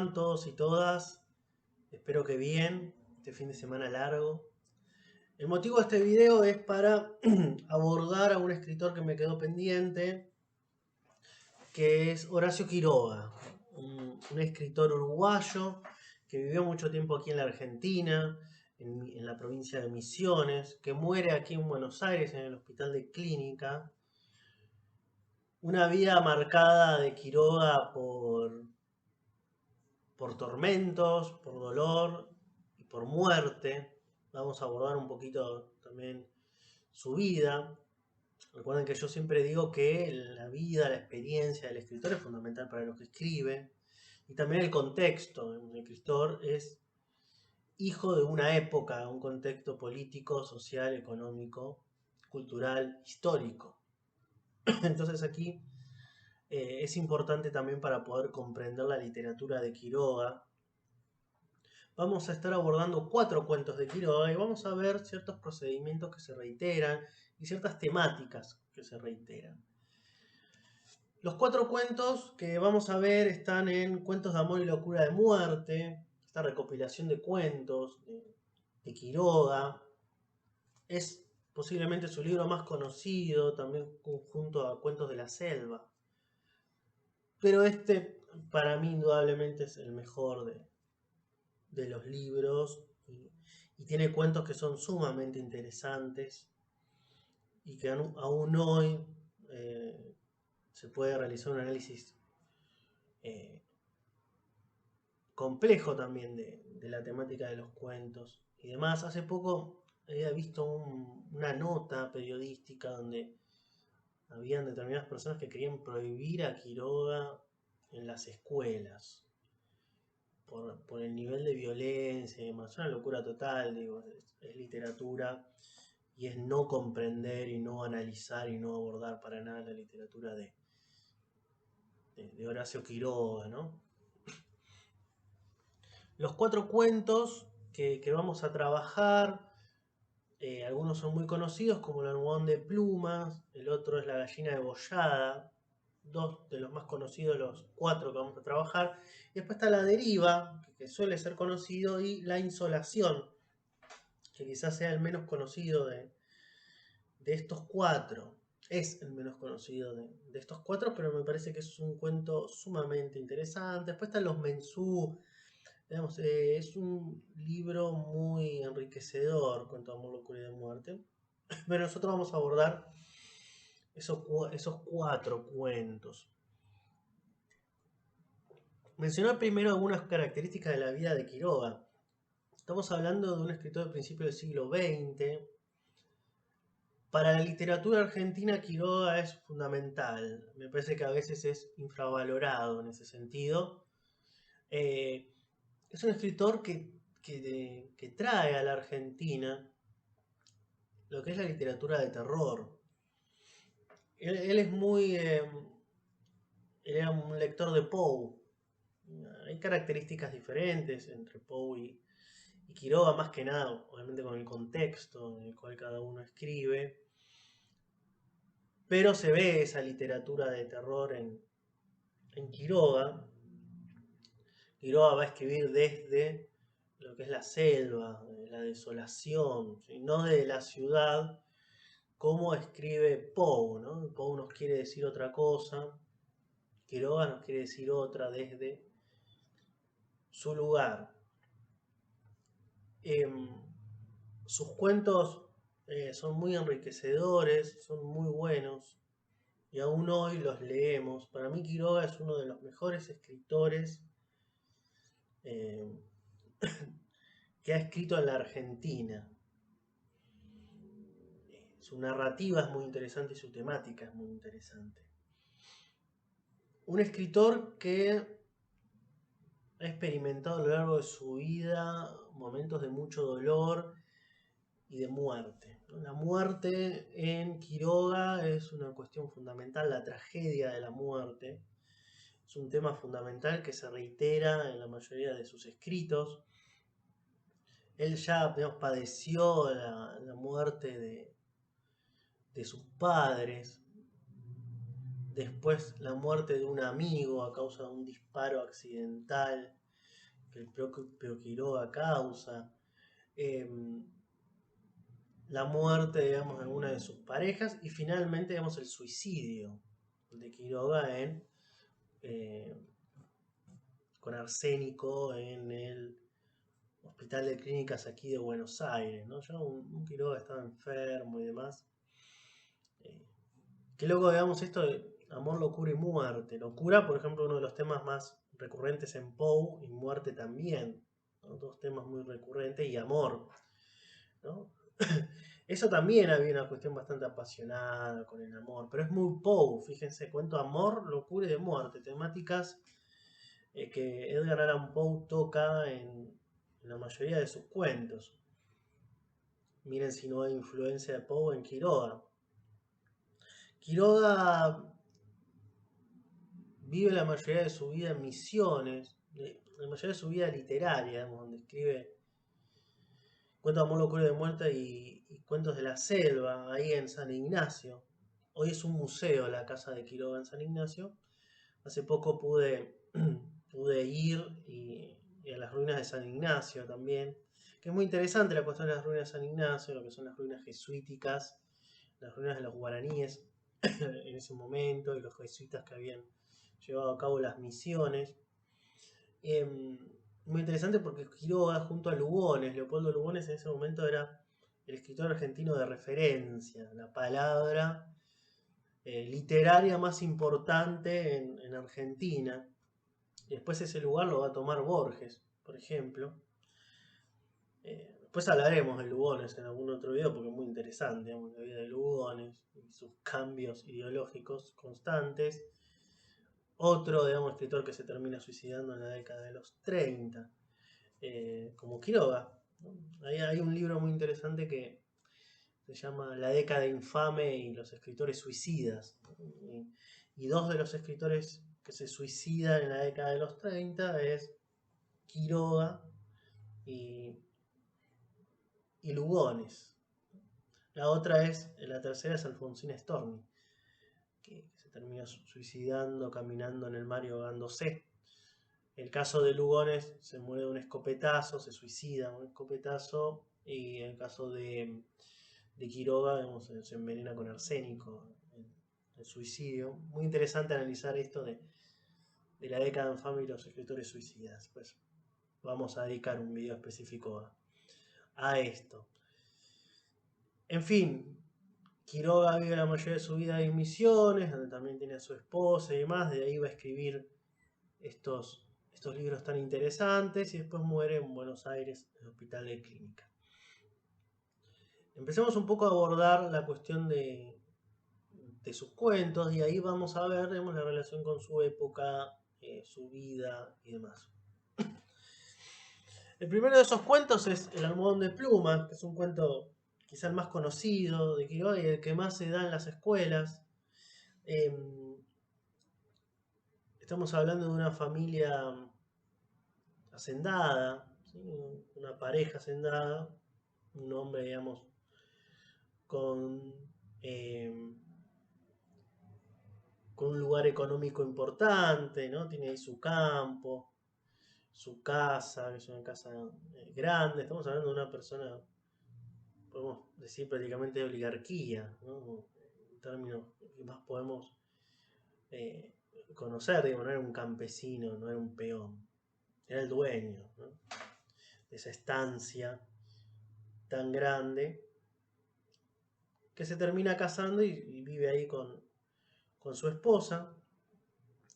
están todos y todas? Espero que bien, este fin de semana largo. El motivo de este video es para abordar a un escritor que me quedó pendiente, que es Horacio Quiroga, un escritor uruguayo que vivió mucho tiempo aquí en la Argentina, en la provincia de Misiones, que muere aquí en Buenos Aires en el Hospital de Clínica. Una vida marcada de Quiroga por tormentos, por dolor y por muerte. Vamos a abordar un poquito también su vida. Recuerden que yo siempre digo que la vida, la experiencia del escritor es fundamental para lo que escribe. Y también el contexto. El escritor es hijo de una época, un contexto político, social, económico, cultural, histórico. Entonces aquí es importante también para poder comprender la literatura de Quiroga. Vamos a estar abordando 4 cuentos de Quiroga y vamos a ver ciertos procedimientos que se reiteran y ciertas temáticas que se reiteran. Los 4 cuentos que vamos a ver están en Cuentos de amor y locura de muerte, esta recopilación de cuentos de Quiroga. Es posiblemente su libro más conocido, también junto a Cuentos de la Selva. Pero este, para mí, indudablemente es el mejor de los libros y tiene cuentos que son sumamente interesantes y que aún hoy se puede realizar un análisis eh, complejo también de la temática de los cuentos y demás. Hace poco había visto una nota periodística donde habían determinadas personas que querían prohibir a Quiroga en las escuelas por el nivel de violencia y demás. Es una locura total, digo, es literatura y es no comprender y no analizar y no abordar para nada la literatura de Horacio Quiroga, ¿no? Los 4 cuentos que vamos a trabajar, algunos son muy conocidos, como el almohadón de plumas, el otro es la gallina degollada, 2 de los más conocidos, los 4 que vamos a trabajar. Y después está la deriva, que suele ser conocido, y la insolación, que quizás sea el menos conocido de estos 4. Es el menos conocido de estos 4, pero me parece que es un cuento sumamente interesante. Después están los mensú. Digamos, es un libro muy enriquecedor, Cuento de amor, locura y de muerte. Pero nosotros vamos a abordar esos 4 cuentos. Mencionar primero algunas características de la vida de Quiroga. Estamos hablando de un escritor del principio del siglo XX. Para la literatura argentina, Quiroga es fundamental. Me parece que a veces es infravalorado en ese sentido. Eh, es un escritor que trae a la Argentina lo que es la literatura de terror. Él es muy... él era un lector de Poe. Hay características diferentes entre Poe y Quiroga, más que nada, obviamente con el contexto en el cual cada uno escribe. Pero se ve esa literatura de terror en Quiroga. Quiroga va a escribir desde lo que es la selva, la desolación, ¿sí? No desde la ciudad, como escribe Poe, ¿no? Poe nos quiere decir otra cosa, Quiroga nos quiere decir otra desde su lugar. Sus cuentos son muy enriquecedores, son muy buenos y aún hoy los leemos. Para mí Quiroga es uno de los mejores escritores eh, que ha escrito en la Argentina. Su narrativa es muy interesante y su temática es muy interesante. Un escritor que ha experimentado a lo largo de su vida momentos de mucho dolor y de muerte. La muerte en Quiroga es una cuestión fundamental, la tragedia de la muerte. Es un tema fundamental que se reitera en la mayoría de sus escritos. Él ya, digamos, padeció la muerte de sus padres, después la muerte de un amigo a causa de un disparo accidental que el propio Quiroga causa, la muerte, digamos, de una de sus parejas y finalmente, digamos, el suicidio de Quiroga con arsénico en el Hospital de Clínicas aquí de Buenos Aires, ¿no? Ya un Quiroga estaba enfermo y demás. Qué loco, digamos, esto de amor, locura y muerte. Locura, por ejemplo, uno de los temas más recurrentes en Poe, y muerte también, ¿no? Dos temas muy recurrentes, y amor, ¿no? Eso también había una cuestión bastante apasionada con el amor, pero es muy Poe, fíjense, cuento amor, locura y de muerte, temáticas que Edgar Allan Poe toca en la mayoría de sus cuentos. Miren si no hay influencia de Poe en Quiroga. Quiroga vive la mayoría de su vida en Misiones, la mayoría de su vida literaria, digamos, donde escribe cuentos de amor, locura y de muerte y cuentos de la selva, ahí en San Ignacio. Hoy es un museo la casa de Quiroga en San Ignacio. Hace poco pude ir y a las ruinas de San Ignacio también, que es muy interesante la cuestión de las ruinas de San Ignacio, lo que son las ruinas jesuíticas, las ruinas de los guaraníes en ese momento, y los jesuitas que habían llevado a cabo las misiones. Muy interesante porque Quiroga junto a Lugones, Leopoldo Lugones en ese momento era el escritor argentino de referencia, la palabra literaria más importante en Argentina. Y después ese lugar lo va a tomar Borges, por ejemplo. Después hablaremos de Lugones en algún otro video porque es muy interesante, digamos, la vida de Lugones y sus cambios ideológicos constantes. Otro, digamos, escritor que se termina suicidando en la década de los 30, como Quiroga, ¿no? Hay un libro muy interesante que se llama La década infame y los escritores suicidas, ¿no? Y dos de los escritores que se suicidan en la década de los 30 es Quiroga y Lugones. La tercera es Alfonsina Storni, que se termina suicidando caminando en el mar y ahogándose. El caso de Lugones se muere de un escopetazo, se suicida de un escopetazo, y el caso de Quiroga, digamos, se envenena con arsénico, el suicidio. Muy interesante analizar esto de la década infame y los escritores suicidas. Pues vamos a dedicar un video específico a esto. En fin, Quiroga vive la mayoría de su vida en Misiones, donde también tiene a su esposa y demás. De ahí va a escribir estos libros tan interesantes y después muere en Buenos Aires, en el Hospital de Clínica. Empecemos un poco a abordar la cuestión de sus cuentos y ahí vamos a ver, digamos, la relación con su época, su vida y demás. El primero de esos cuentos es El almohadón de plumas, que es un cuento quizá el más conocido de Quiroga y el que más se da en las escuelas. Estamos hablando de una familia hacendada, ¿sí? Una pareja hacendada, un hombre, digamos, con, eh, con un lugar económico importante, ¿no? Tiene ahí su campo, su casa, que es una casa grande. Estamos hablando de una persona, podemos decir prácticamente de oligarquía, ¿no? En términos que más podemos eh, conocer, digo, no era un campesino, no era un peón, era el dueño, ¿no? De esa estancia tan grande que se termina casando y vive ahí con su esposa.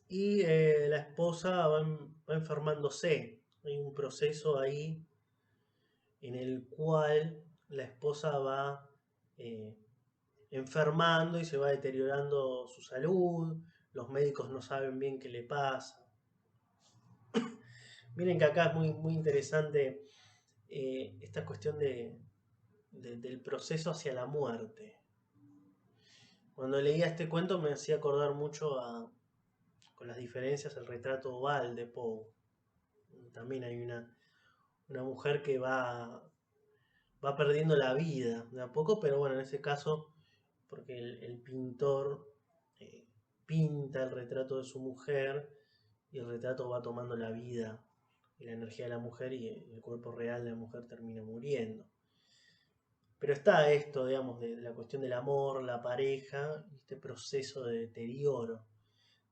Y la esposa va enfermándose. Hay un proceso ahí en el cual la esposa va eh, enfermando y se va deteriorando su salud. Los médicos no saben bien qué le pasa. Miren que acá es muy interesante esta cuestión del proceso hacia la muerte. Cuando leía este cuento me hacía acordar mucho con las diferencias el retrato oval de Poe. También hay una mujer que va perdiendo la vida de a poco, pero bueno, en ese caso, porque el pintor pinta el retrato de su mujer y el retrato va tomando la vida y la energía de la mujer y el cuerpo real de la mujer termina muriendo. Pero está esto, digamos, de la cuestión del amor, la pareja, este proceso de deterioro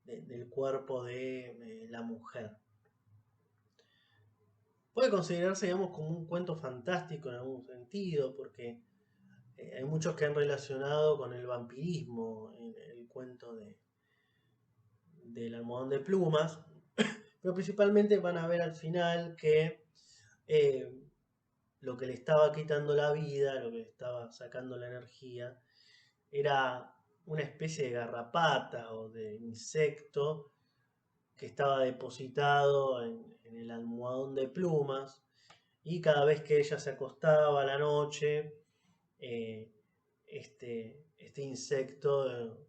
del cuerpo de la mujer. Puede considerarse, digamos, como un cuento fantástico en algún sentido, porque hay muchos que han relacionado con el vampirismo en el cuento del almohadón de plumas, pero principalmente van a ver al final que eh, lo que le estaba quitando la vida, lo que le estaba sacando la energía, era una especie de garrapata o de insecto que estaba depositado en el almohadón de plumas, y cada vez que ella se acostaba a la noche, eh, este insecto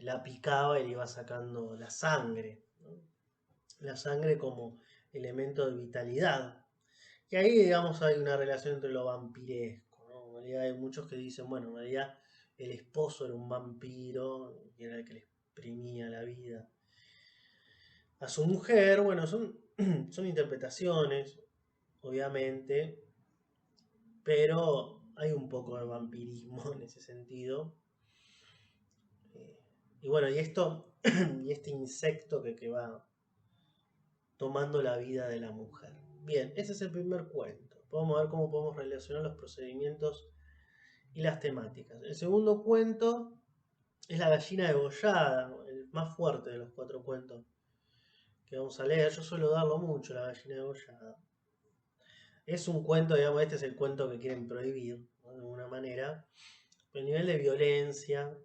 la picaba y le iba sacando la sangre, ¿no? La sangre como elemento de vitalidad. Y ahí, digamos, hay una relación entre lo vampiresco, ¿no? En realidad hay muchos que dicen, bueno, en realidad el esposo era un vampiro y era el que le exprimía la vida a su mujer. Bueno, son interpretaciones, obviamente, pero hay un poco de vampirismo en ese sentido. Eh, y bueno, y este insecto que va tomando la vida de la mujer. Bien, ese es el primer cuento. Vamos a ver cómo podemos relacionar los procedimientos y las temáticas. El segundo cuento es La gallina degollada, el más fuerte de los 4 cuentos que vamos a leer. Yo suelo darlo mucho, La gallina degollada. Es un cuento, digamos, este es el cuento que quieren prohibir, ¿no? De alguna manera. El nivel de violencia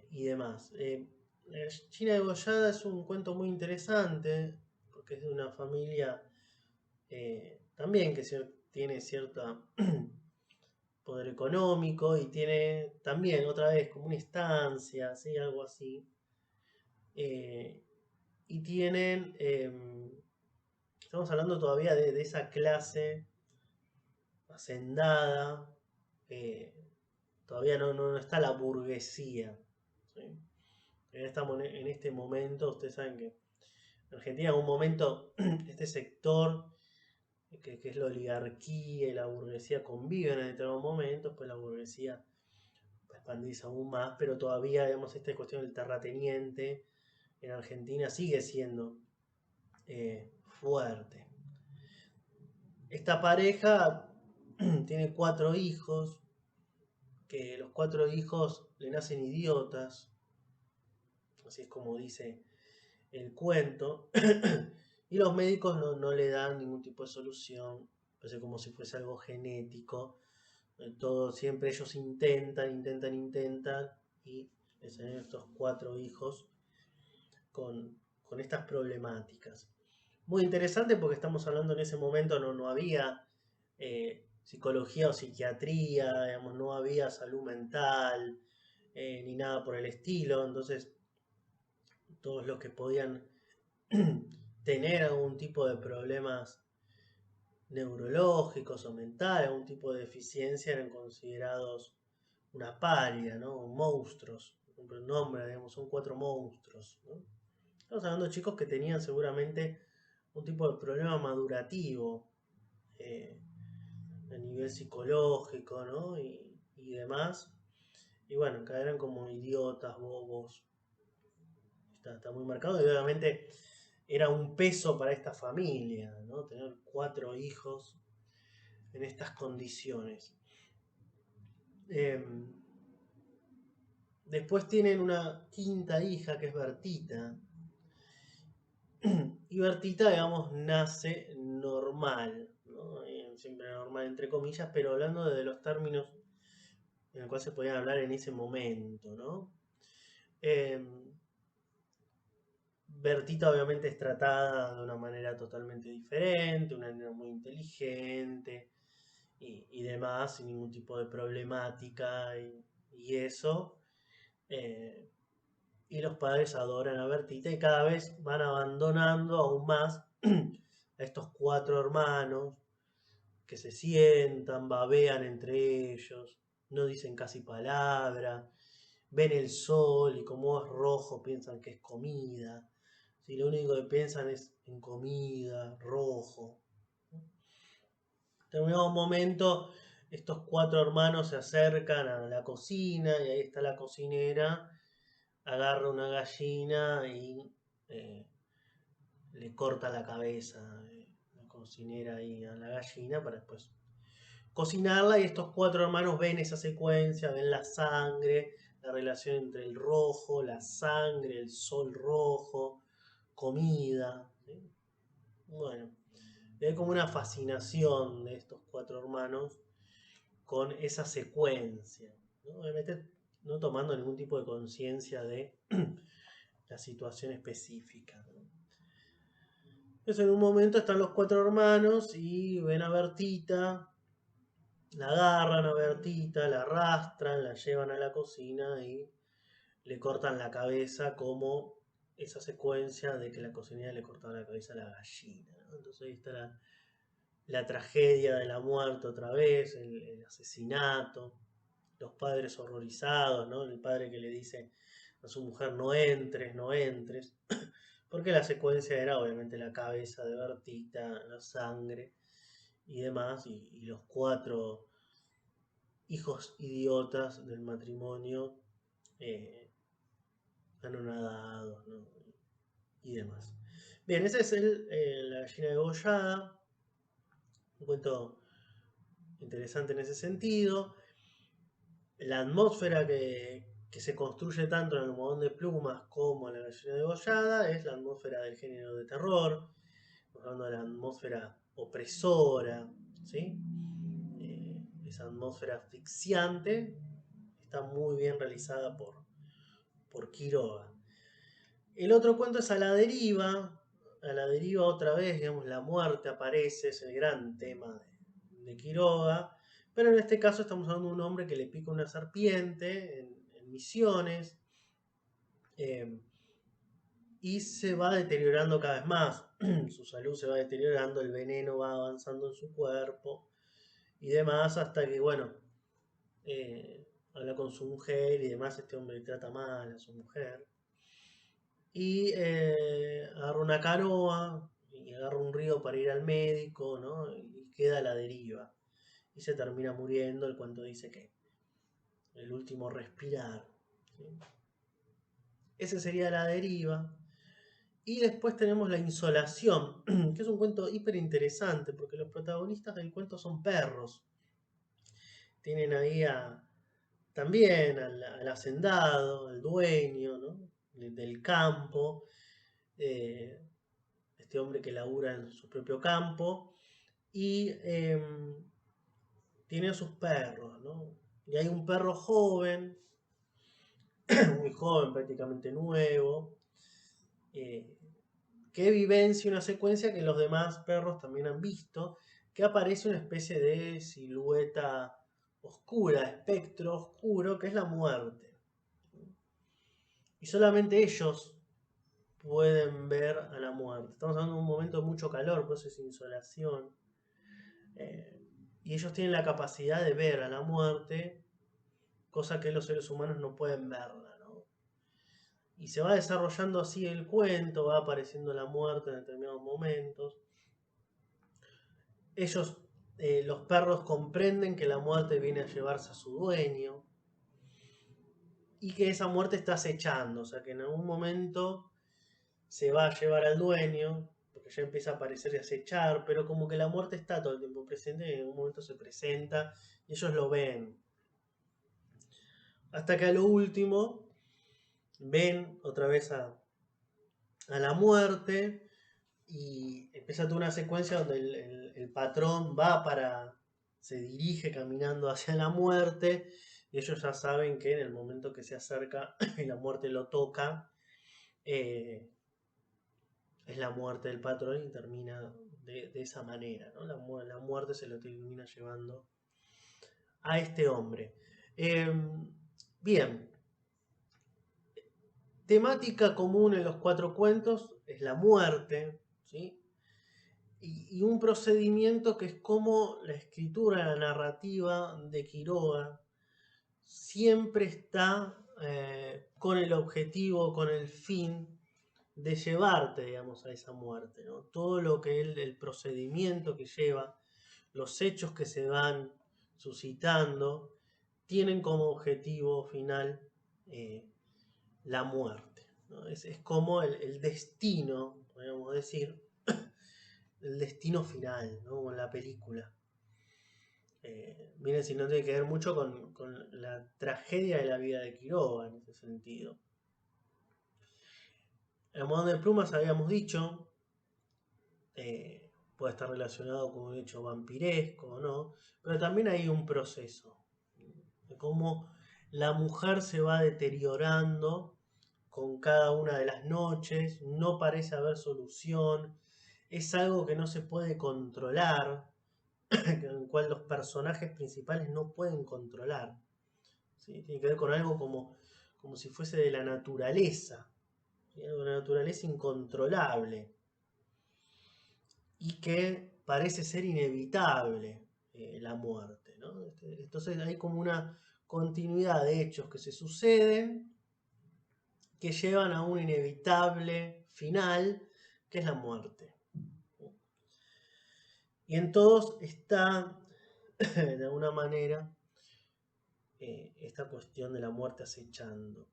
y demás. La gallina degollada es un cuento muy interesante porque es de una familia también que tiene cierto poder económico y tiene también otra vez como una estancia, ¿sí? Algo así. Eh, y tienen, estamos hablando todavía de esa clase hacendada, eh, todavía no está la burguesía, ¿sí? Estamos en este momento, ustedes saben que en Argentina en un momento este sector que es la oligarquía y la burguesía conviven en determinados momentos, pues la burguesía va a expandirse aún más, pero todavía, digamos, esta cuestión del terrateniente en Argentina sigue siendo fuerte. Esta pareja tiene 4 hijos, que los 4 hijos le nacen idiotas, así es como dice el cuento, y los médicos no le dan ningún tipo de solución, parece como si fuese algo genético. Todo, siempre ellos intentan, y les salen estos 4 hijos con estas problemáticas. Muy interesante porque estamos hablando en ese momento, no había psicología o psiquiatría, digamos, no había salud mental, ni nada por el estilo. Entonces, todos los que podían tener algún tipo de problemas neurológicos o mentales, algún tipo de deficiencia, eran considerados una paria, ¿no? Monstruos. El nombre, digamos, son 4 monstruos, ¿no? Estamos hablando de chicos que tenían seguramente un tipo de problema madurativo eh, a nivel psicológico, ¿no? Y demás. Y bueno, eran como idiotas, bobos. Está muy marcado y obviamente era un peso para esta familia, ¿no? Tener 4 hijos en estas condiciones. Después tienen una quinta hija que es Bertita. Y Bertita, digamos, nace normal, ¿no? Siempre normal entre comillas, pero hablando de los términos en el cual se podían hablar en ese momento, ¿no? Bertita obviamente es tratada de una manera totalmente diferente, una niña muy inteligente y demás, sin ningún tipo de problemática y eso. Eh, y los padres adoran a Bertita y cada vez van abandonando aún más a estos 4 hermanos que se sientan, babean entre ellos, no dicen casi palabra, ven el sol y como es rojo piensan que es comida, Si lo único que piensan es en comida, rojo. En determinado momento, estos 4 hermanos se acercan a la cocina y ahí está la cocinera, agarra una gallina y eh, le corta la cabeza, la cocinera ahí a la gallina para después cocinarla, y estos 4 hermanos ven esa secuencia, ven la sangre, la relación entre el rojo, la sangre, el sol rojo, comida. ¿Sí? Bueno, hay como una fascinación de estos 4 hermanos con esa secuencia, ¿no? Obviamente no tomando ningún tipo de conciencia de la situación específica, ¿no? Entonces en un momento están los 4 hermanos y ven a Bertita, la agarran a Bertita, la arrastran, la llevan a la cocina y le cortan la cabeza, como esa secuencia de que la cocinera le cortaba la cabeza a la gallina, ¿no? Entonces ahí está la tragedia de la muerte otra vez, el asesinato, los padres horrorizados, ¿no? El padre que le dice a su mujer: no entres, no entres, porque la secuencia era obviamente la cabeza de Bertita, la sangre y demás, y los 4 hijos idiotas del matrimonio eh, anonadados, ¿no? Y demás. Bien, ese es la gallina degollada, un cuento interesante en ese sentido. La atmósfera que se construye tanto en el almohadón de plumas como en la gallina degollada es la atmósfera del género de terror. Estamos hablando de la atmósfera opresora, ¿sí? Esa atmósfera asfixiante está muy bien realizada por Quiroga. El otro cuento es A la deriva. A la deriva otra vez, digamos, la muerte aparece, es el gran tema de Quiroga, pero en este caso estamos hablando de un hombre que le pica una serpiente en Misiones, eh, y se va deteriorando cada vez más. Su salud se va deteriorando, el veneno va avanzando en su cuerpo y demás, hasta que, bueno, habla con su mujer y demás. Este hombre trata mal a su mujer y agarra una canoa y agarra un río para ir al médico, ¿no? Y queda a la deriva y se termina muriendo. El cuento dice que el último respirar, ¿sí? Ese sería La deriva. Y después tenemos La insolación, que es un cuento hiper interesante porque los protagonistas del cuento son perros. Tienen ahí también al hacendado, al dueño, ¿no? Del campo, este hombre que labura en su propio campo y tiene a sus perros, ¿no? Y hay un perro joven, muy joven, prácticamente nuevo, eh, que vivencia una secuencia que los demás perros también han visto, que aparece una especie de silueta oscura, espectro oscuro, que es la muerte. Y solamente ellos pueden ver a la muerte. Estamos hablando de un momento de mucho calor, por eso es insolación. Y ellos tienen la capacidad de ver a la muerte, cosa que los seres humanos no pueden verla, ¿no? Y se va desarrollando así el cuento, va apareciendo la muerte en determinados momentos. Ellos, los perros, comprenden que la muerte viene a llevarse a su dueño y que esa muerte está acechando, o sea que en algún momento se va a llevar al dueño, porque ya empieza a aparecer y acechar, pero como que la muerte está todo el tiempo presente y en algún momento se presenta y ellos lo ven. Hasta que a lo último ven otra vez a la muerte y empieza toda una secuencia donde el patrón se dirige caminando hacia la muerte, y ellos ya saben que en el momento que se acerca y la muerte lo toca, eh, es la muerte del patrón y termina de esa manera, ¿no? La muerte se lo termina llevando a este hombre. Bien, temática común en los 4 cuentos es la muerte, ¿sí? Y un procedimiento que es como la escritura, la narrativa de Quiroga siempre está con el objetivo, con el fin de llevarte, digamos, a esa muerte, ¿no? Todo lo que el procedimiento que lleva, los hechos que se van suscitando, tienen como objetivo final la muerte, ¿no? Es como el destino, podríamos decir, el destino final, ¿no? Como en la película. Miren si no tiene que ver mucho con la tragedia de la vida de Quiroga en ese sentido. El almohadón de plumas habíamos dicho, puede estar relacionado con un hecho vampiresco o no, pero también hay un proceso de cómo la mujer se va deteriorando con cada una de las noches, no parece haber solución, es algo que no se puede controlar, en el cual los personajes principales no pueden controlar. ¿Sí? Tiene que ver con algo como si fuese de la naturaleza, ¿sí? Algo de la naturaleza incontrolable y que parece ser inevitable la muerte, ¿no? Entonces hay como una continuidad de hechos que se suceden que llevan a un inevitable final que es la muerte. Y en todos está, de alguna manera, esta cuestión de la muerte acechando.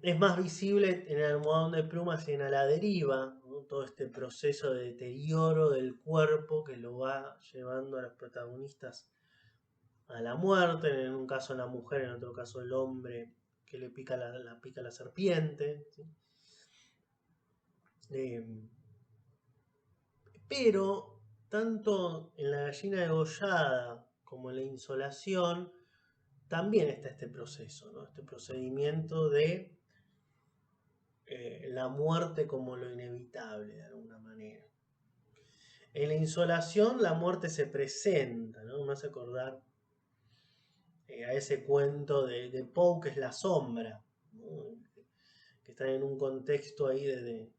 Es más visible en el almohadón de plumas y en A la deriva, ¿no? Todo este proceso de deterioro del cuerpo que lo va llevando a los protagonistas a la muerte, en un caso la mujer, en otro caso el hombre que le pica pica la serpiente. ¿Sí? Pero tanto en la gallina degollada como en la insolación también está este proceso, ¿no? Este procedimiento de la muerte como lo inevitable de alguna manera. En la insolación la muerte se presenta, ¿no? Me hace acordar a ese cuento de Poe que es La Sombra, ¿no? Que están en un contexto ahí de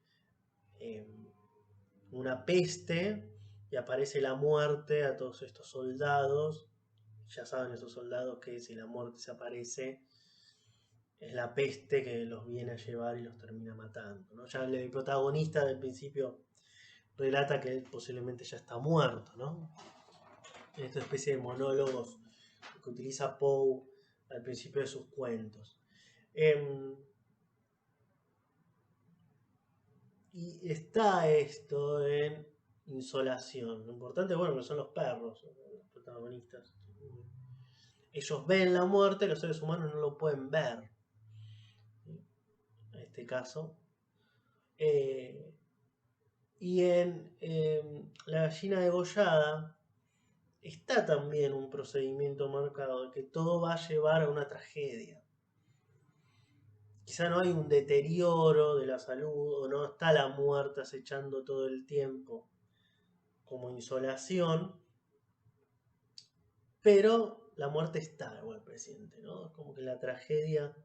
una peste y aparece la muerte a todos estos soldados. Ya saben esos soldados que si la muerte se aparece es la peste que los viene a llevar y los termina matando, ¿no? Ya el protagonista del principio relata que él posiblemente ya está muerto, ¿no? En esta especie de monólogos que utiliza Poe al principio de sus cuentos. Y está esto en insolación. Lo importante, bueno, que son los perros, los protagonistas. Ellos ven la muerte, los seres humanos no lo pueden ver. En este caso. Y en la gallina degollada está también un procedimiento marcado de que todo va a llevar a una tragedia. Quizá no hay un deterioro de la salud o no está la muerte acechando todo el tiempo como insolación, pero la muerte está igual presente, ¿no? Es como que la tragedia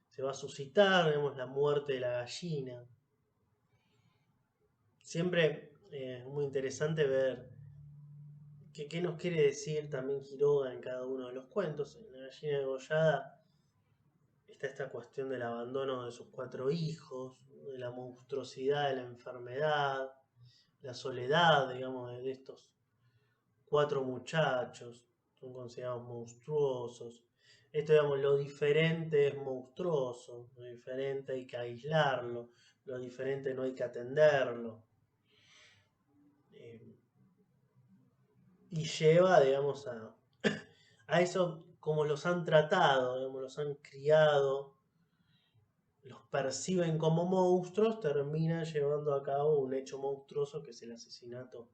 se va a suscitar, vemos la muerte de la gallina. Siempre es muy interesante ver qué nos quiere decir también Quiroga en cada uno de los cuentos. En la gallina degollada está esta cuestión del abandono de sus 4 hijos, de la monstruosidad de la enfermedad, la soledad, digamos, de estos 4 muchachos, son considerados monstruosos. Esto, digamos, lo diferente es monstruoso, lo diferente hay que aislarlo, lo diferente no hay que atenderlo. Y lleva, digamos, a eso como los han tratado, digamos, los han criado, los perciben como monstruos, terminan llevando a cabo un hecho monstruoso que es el asesinato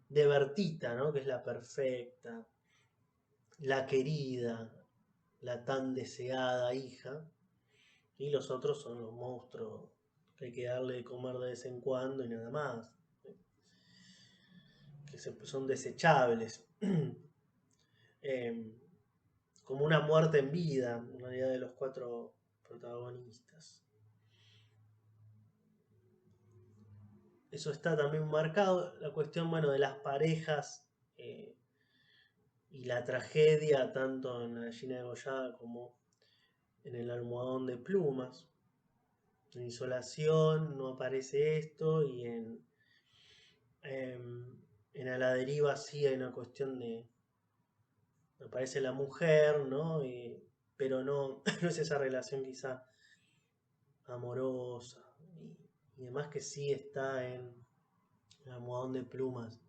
de Bertita, ¿no? Que es la perfecta, la querida, la tan deseada hija, y los otros son los monstruos que hay que darle de comer de vez en cuando y nada más, que son desechables. Como una muerte en vida, en realidad, de los 4 protagonistas. Eso está también marcado, la cuestión, bueno, de las parejas y la tragedia, tanto en la gallina degollada como en el almohadón de plumas. En Isolación no aparece esto y en A la deriva sí hay una cuestión de, aparece la mujer, ¿no? Pero no, no es esa relación quizá amorosa y demás que sí está en El almohadón de plumas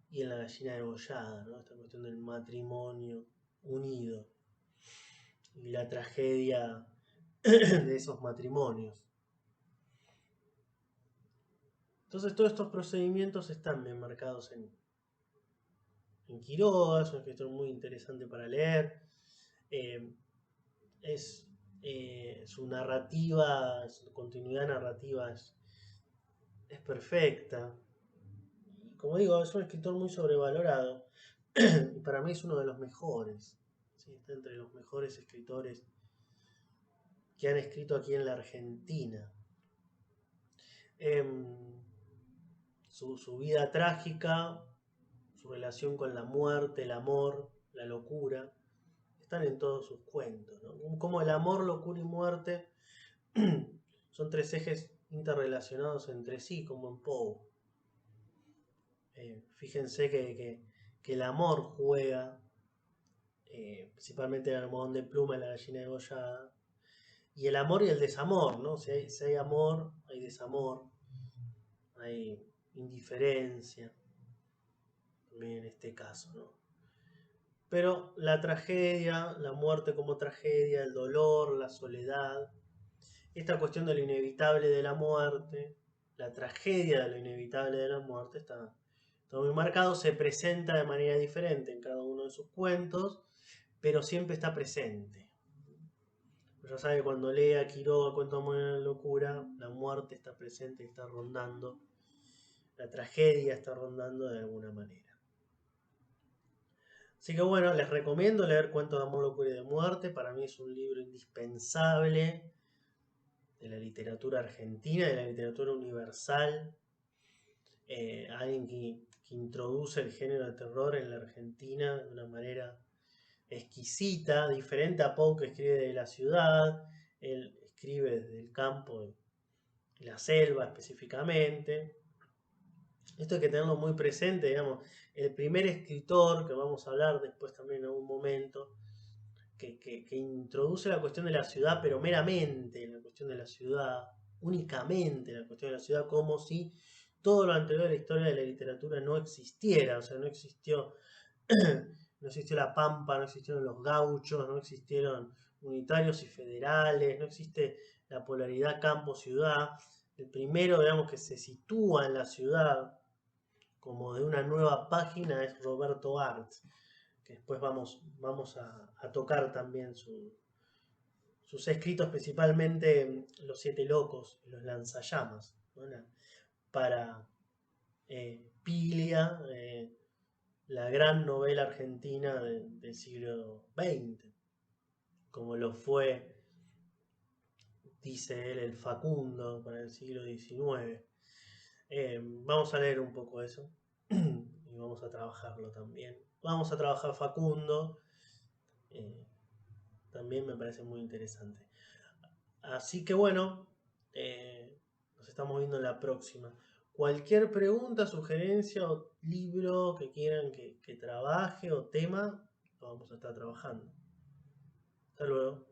y en La gallina degollada, ¿no? Esta cuestión del matrimonio unido y la tragedia de esos matrimonios. Entonces todos estos procedimientos están bien marcados Quiroga, es un escritor muy interesante para leer. Eh, es, Su narrativa, su continuidad narrativa es perfecta. Y como digo, es un escritor muy sobrevalorado. Y para mí es uno de los mejores. ¿Sí? Está entre los mejores escritores que han escrito aquí en la Argentina. Em, su vida trágica, su relación con la muerte, el amor, la locura, están en todos sus cuentos, ¿no? Como el amor, locura y muerte son tres ejes interrelacionados entre sí, como en Poe. Fíjense que el amor juega, principalmente en el almohadón de pluma, en La gallina degollada, y el amor y el desamor, ¿no? Si hay amor, hay desamor, hay indiferencia, también en este caso, ¿no? Pero la tragedia, la muerte como tragedia, el dolor, la soledad, esta cuestión de lo inevitable de la muerte, la tragedia de lo inevitable de la muerte está muy marcado, se presenta de manera diferente en cada uno de sus cuentos, pero siempre está presente. Ya sabe, cuando lee a Quiroga, Cuento de Amor y la Locura, la muerte está presente, está rondando, la tragedia está rondando de alguna manera. Así que bueno, les recomiendo leer Cuentos de Amor, Locura y de Muerte. Para mí es un libro indispensable de la literatura argentina, de la literatura universal. Alguien que introduce el género de terror en la Argentina de una manera exquisita, diferente a Poe, que escribe de la ciudad. Él escribe desde el campo y la selva específicamente. Esto hay que tenerlo muy presente, digamos. El primer escritor, que vamos a hablar después también en algún momento, que introduce la cuestión de la ciudad, pero meramente la cuestión de la ciudad, únicamente la cuestión de la ciudad, como si todo lo anterior de la historia de la literatura no existiera, o sea, no existió, no existió la Pampa, no existieron los gauchos, no existieron unitarios y federales, no existe la polaridad campo-ciudad. El primero, digamos, que se sitúa en la ciudad como de una nueva página es Roberto Arlt, que después vamos a tocar también sus escritos, principalmente Los Siete Locos y Los Lanzallamas, ¿no? Para Piglia, la gran novela argentina del siglo XX, como lo fue, dice él, el Facundo para el siglo XIX. Vamos a leer un poco eso y vamos a trabajarlo también. Vamos a trabajar Facundo, eh, también me parece muy interesante. Así que bueno, nos estamos viendo en la próxima. Cualquier pregunta, sugerencia o libro que quieran que trabaje o tema, lo vamos a estar trabajando. Hasta luego.